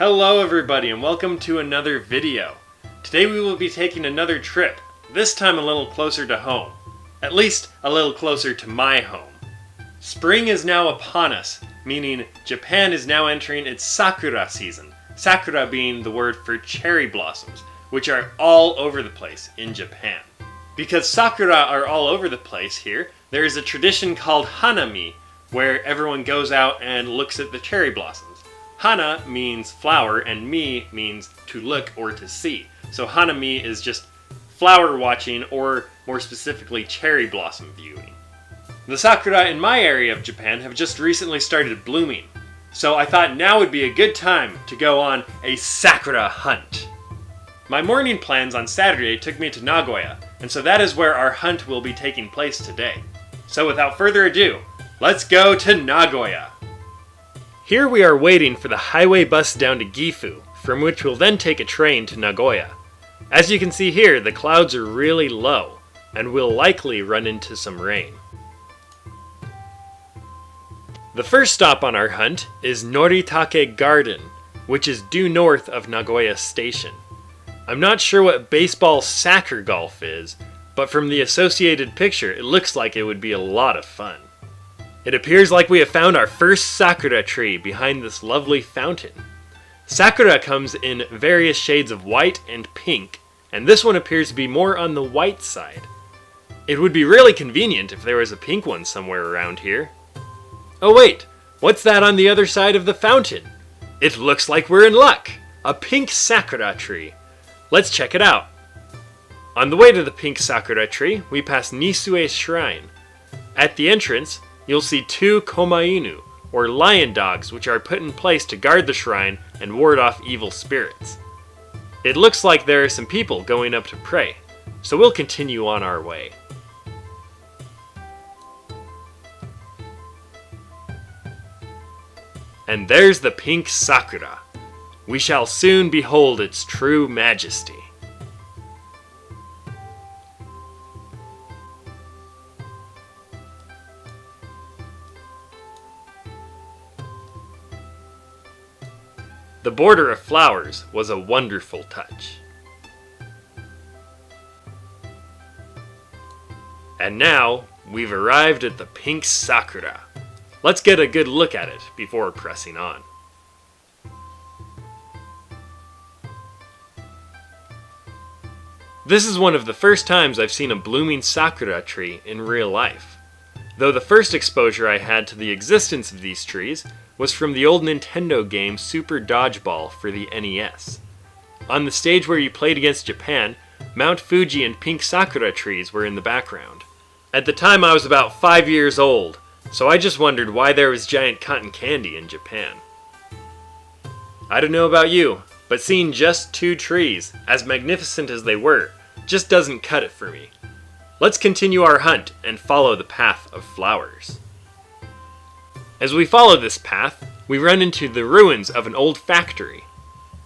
Hello everybody and welcome to another video. Today we will be taking another trip, this time a little closer to home. At least a little closer to my home. Spring is now upon us, meaning Japan is now entering its Sakura season. Sakura being the word for cherry blossoms, which are all over the place in Japan. Because Sakura are all over the place here, there is a tradition called Hanami, where everyone goes out and looks at the cherry blossoms. Hana means flower, and mi means to look or to see. So Hanami is just flower watching, or more specifically, cherry blossom viewing. The sakura in my area of Japan have just recently started blooming, so I thought now would be a good time to go on a sakura hunt. My morning plans on Saturday took me to Nagoya, and so that is where our hunt will be taking place today. So without further ado, let's go to Nagoya! Here we are waiting for the highway bus down to Gifu, from which we'll then take a train to Nagoya. As you can see here, the clouds are really low, and we'll likely run into some rain. The first stop on our hunt is Noritake Garden, which is due north of Nagoya Station. I'm not sure what baseball soccer golf is, but from the associated picture, it looks like it would be a lot of fun. It appears like we have found our first sakura tree behind this lovely fountain. Sakura comes in various shades of white and pink, and this one appears to be more on the white side. It would be really convenient if there was a pink one somewhere around here. Oh wait, what's that on the other side of the fountain? It looks like we're in luck! A pink sakura tree. Let's check it out. On the way to the pink sakura tree, we pass Nissue Shrine. At the entrance, you'll see two komainu, or lion dogs, which are put in place to guard the shrine and ward off evil spirits. It looks like there are some people going up to pray, so we'll continue on our way. And there's the pink sakura. We shall soon behold its true majesty. The border of flowers was a wonderful touch. And now, we've arrived at the pink sakura. Let's get a good look at it before pressing on. This is one of the first times I've seen a blooming sakura tree in real life. Though the first exposure I had to the existence of these trees was from the old Nintendo game Super Dodgeball for the NES. On the stage where you played against Japan, Mount Fuji and pink sakura trees were in the background. At the time I was about 5 years old, so I just wondered why there was giant cotton candy in Japan. I don't know about you, but seeing just two trees, as magnificent as they were, just doesn't cut it for me. Let's continue our hunt and follow the path of flowers. As we follow this path, we run into the ruins of an old factory.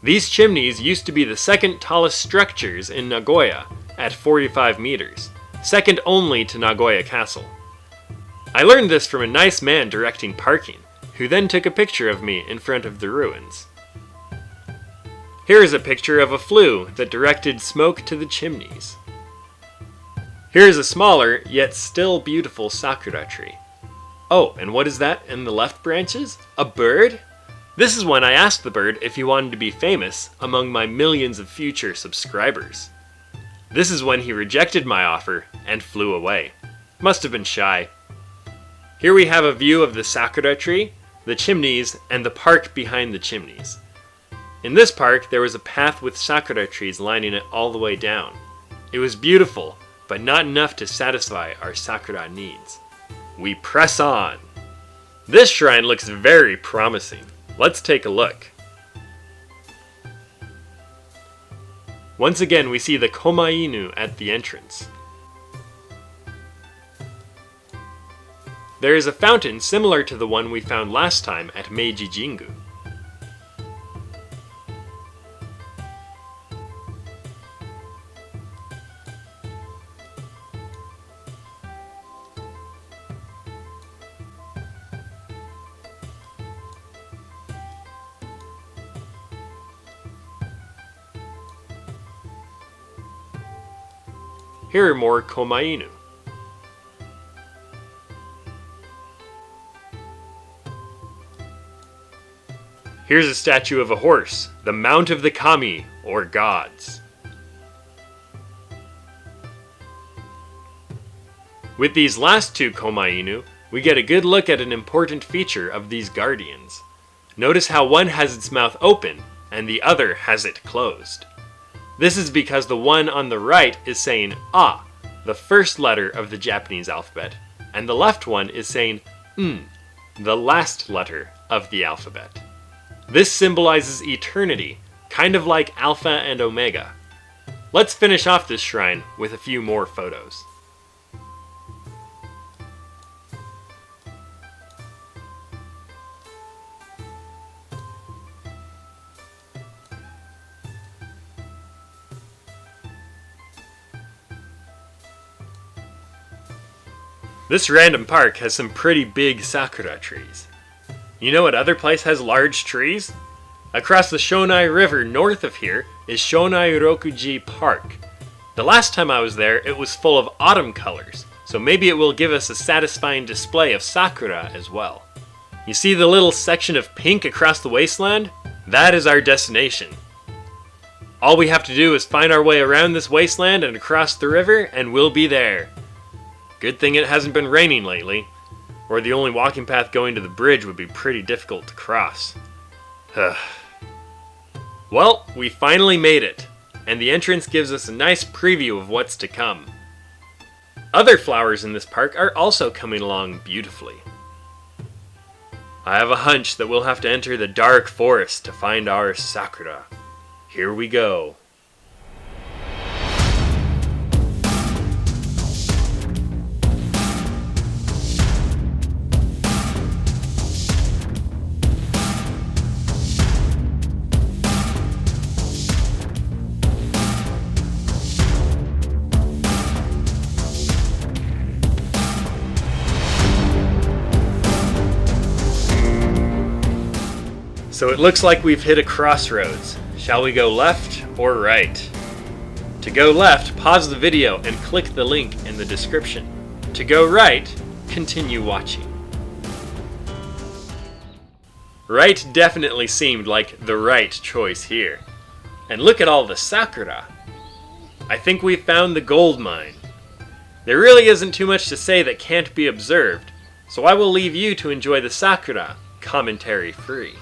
These chimneys used to be the second tallest structures in Nagoya at 45 meters, second only to Nagoya Castle. I learned this from a nice man directing parking, who then took a picture of me in front of the ruins. Here is a picture of a flue that directed smoke to the chimneys. Here is a smaller, yet still beautiful sakura tree. Oh, and what is that in the left branches? A bird? This is when I asked the bird if he wanted to be famous among my millions of future subscribers. This is when he rejected my offer and flew away. Must have been shy. Here we have a view of the sakura tree, the chimneys, and the park behind the chimneys. In this park, there was a path with sakura trees lining it all the way down. It was beautiful, but not enough to satisfy our sakura needs. We press on. This shrine looks very promising. Let's take a look. Once again, we see the komainu at the entrance. There is a fountain similar to the one we found last time at Meiji Jingu. Here are more komainu. Here's a statue of a horse, the Mount of the Kami, or gods. With these last two komainu, we get a good look at an important feature of these guardians. Notice how one has its mouth open, and the other has it closed. This is because the one on the right is saying "ah," the first letter of the Japanese alphabet, and the left one is saying the last letter of the alphabet. This symbolizes eternity, kind of like Alpha and Omega. Let's finish off this shrine with a few more photos. This random park has some pretty big sakura trees. You know what other place has large trees? Across the Shonai River north of here is Shonai Ryokuji Park. The last time I was there, it was full of autumn colors, so maybe it will give us a satisfying display of sakura as well. You see the little section of pink across the wasteland? That is our destination. All we have to do is find our way around this wasteland and across the river, and we'll be there. Good thing it hasn't been raining lately, or the only walking path going to the bridge would be pretty difficult to cross. Well, we finally made it, and the entrance gives us a nice preview of what's to come. Other flowers in this park are also coming along beautifully. I have a hunch that we'll have to enter the dark forest to find our sakura. Here we go. So it looks like we've hit a crossroads. Shall we go left or right? To go left, pause the video and click the link in the description. To go right, continue watching. Right definitely seemed like the right choice here. And look at all the sakura. I think we've found the gold mine. There really isn't too much to say that can't be observed, so I will leave you to enjoy the sakura, commentary free.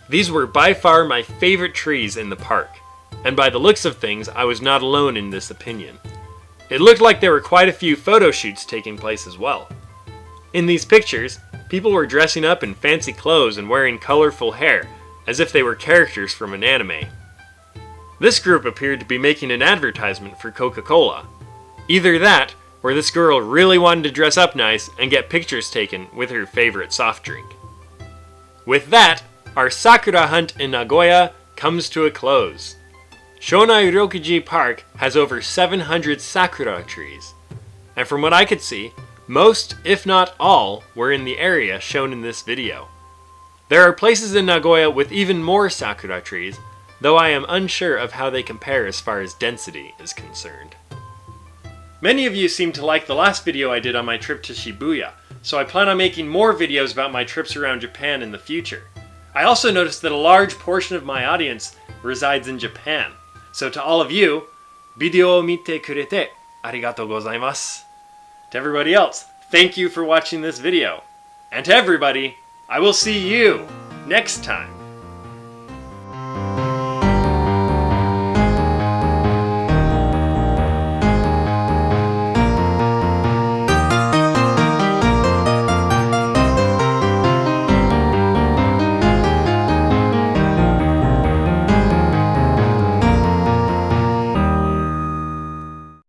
These were by far my favorite trees in the park, and by the looks of things, I was not alone in this opinion. It looked like there were quite a few photo shoots taking place as well. In these pictures, people were dressing up in fancy clothes and wearing colorful hair, as if they were characters from an anime. This group appeared to be making an advertisement for Coca-Cola. Either that, or this girl really wanted to dress up nice and get pictures taken with her favorite soft drink. With that, our Sakura hunt in Nagoya comes to a close. Shonai Ryokuji Park has over 700 Sakura trees, and from what I could see, most, if not all, were in the area shown in this video. There are places in Nagoya with even more Sakura trees, though I am unsure of how they compare as far as density is concerned. Many of you seem to like the last video I did on my trip to Shibuya, so I plan on making more videos about my trips around Japan in the future. I also noticed that a large portion of my audience resides in Japan. So to all of you, video o mite kurete arigatou gozaimasu. To everybody else, thank you for watching this video. And to everybody, I will see you next time.